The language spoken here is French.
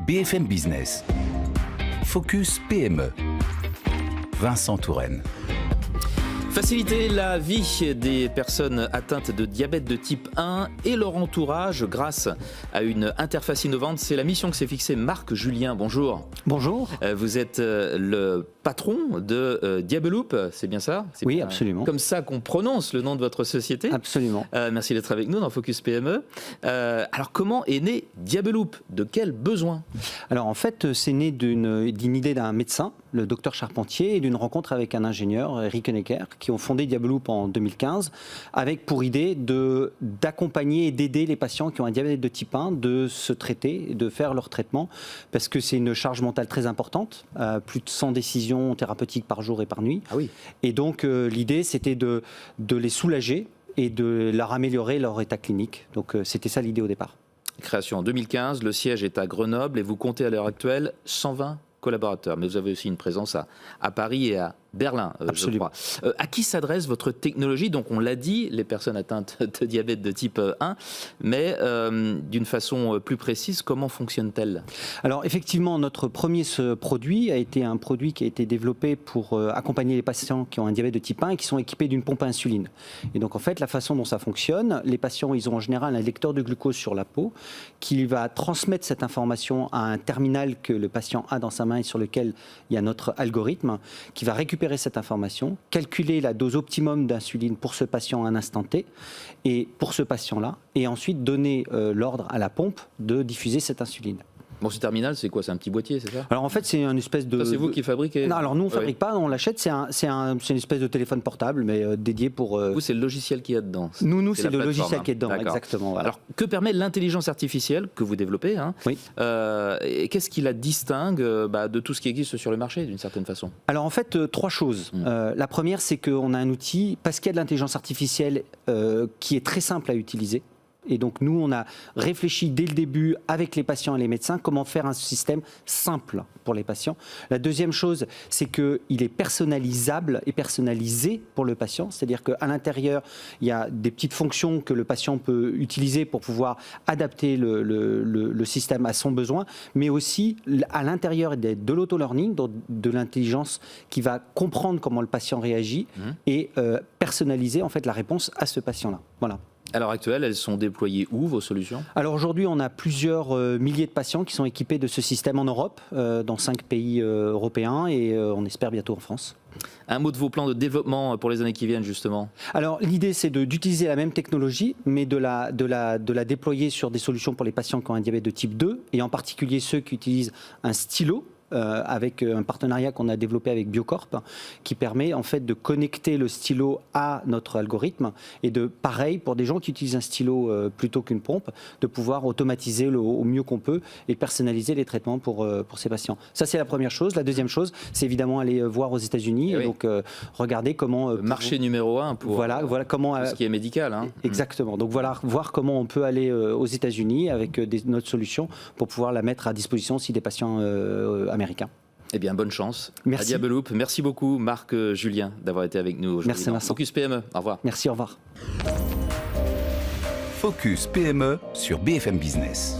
BFM Business. Focus PME. Vincent Touraine. Faciliter la vie des personnes atteintes de diabète de type 1 et leur entourage grâce à une interface innovante, c'est la mission que s'est fixée Marc Julien. Bonjour. Bonjour. Vous êtes le patron de Diabeloop, c'est bien ça? C'est oui, bien absolument. Comme ça qu'on prononce le nom de votre société. Absolument. Merci d'être avec nous dans Focus PME. Alors comment est né Diabeloop? De quel besoin? Alors en fait, c'est né d'une idée d'un médecin, le docteur Charpentier, et d'une rencontre avec un ingénieur, Eric Honecker, qui ont fondé Diabeloop en 2015, avec pour idée d'accompagner et d'aider les patients qui ont un diabète de type 1 de se traiter, de faire leur traitement, parce que c'est une charge mentale très importante, plus de 100 décisions thérapeutiques par jour et par nuit. Ah oui. Et donc l'idée, c'était de les soulager et de leur améliorer leur état clinique. Donc c'était ça l'idée au départ. Création en 2015, le siège est à Grenoble et vous comptez à l'heure actuelle 120 collaborateurs. Mais vous avez aussi une présence à Paris et à Berlin, je crois. À qui s'adresse votre technologie? Donc on l'a dit, les personnes atteintes de diabète de type 1, mais d'une façon plus précise, comment fonctionne-t-elle? Alors effectivement, notre premier produit a été un produit qui a été développé pour accompagner les patients qui ont un diabète de type 1 et qui sont équipés d'une pompe à insuline. Et donc en fait, la façon dont ça fonctionne, les patients, ils ont en général un lecteur de glucose sur la peau qui va transmettre cette information à un terminal que le patient a dans sa main et sur lequel il y a notre algorithme qui va récupérer cette information, calculer la dose optimum d'insuline pour ce patient à un instant T et pour ce patient-là, et ensuite donner l'ordre à la pompe de diffuser cette insuline. Bon, ce terminal, c'est quoi? C'est un petit boîtier, c'est ça? Alors en fait, c'est une espèce de... Ça, c'est vous qui fabriquez? Non, alors nous, on ne fabrique pas, on l'achète, c'est une espèce de téléphone portable, mais dédié pour... Vous, c'est le logiciel qu'il y a dedans? Nous, c'est le logiciel qui est dedans, D'accord. exactement. Voilà. Alors, que permet l'intelligence artificielle que vous développez, hein? Oui. Et qu'est-ce qui la distingue de tout ce qui existe sur le marché, d'une certaine façon? Alors en fait, trois choses. La première, c'est qu'on a un outil, parce qu'il y a de l'intelligence artificielle qui est très simple à utiliser. Et donc nous, on a réfléchi dès le début avec les patients et les médecins comment faire un système simple pour les patients. La deuxième chose, c'est qu'il est personnalisable et personnalisé pour le patient. C'est-à-dire qu'à l'intérieur, il y a des petites fonctions que le patient peut utiliser pour pouvoir adapter le système à son besoin, mais aussi à l'intérieur de l'auto-learning, donc de l'intelligence qui va comprendre comment le patient réagit et personnaliser en fait la réponse à ce patient-là. Voilà. À l'heure actuelle, elles sont déployées où, vos solutions? Alors aujourd'hui, on a plusieurs milliers de patients qui sont équipés de ce système en Europe, dans 5 pays européens, et on espère bientôt en France. Un mot de vos plans de développement pour les années qui viennent, justement. Alors l'idée, c'est d'utiliser la même technologie, mais de la déployer sur des solutions pour les patients qui ont un diabète de type 2, et en particulier ceux qui utilisent un stylo, avec un partenariat qu'on a développé avec Biocorp qui permet en fait de connecter le stylo à notre algorithme et de, pareil, pour des gens qui utilisent un stylo plutôt qu'une pompe, de pouvoir automatiser au mieux qu'on peut et personnaliser les traitements pour ces patients. Ça, c'est la première chose. La deuxième chose, c'est évidemment aller voir aux États-Unis et donc regarder comment... marché numéro 1 pour voilà comment, tout ce qui est médical. Hein. Exactement. Donc voilà, voir comment on peut aller aux États-Unis avec notre solution pour pouvoir la mettre à disposition aussi des patients américains. Eh bien, bonne chance. Merci. À Diabeloop. Merci beaucoup, Marc Julien, d'avoir été avec nous aujourd'hui. Merci, Vincent. Focus PME. Au revoir. Merci, au revoir. Focus PME sur BFM Business.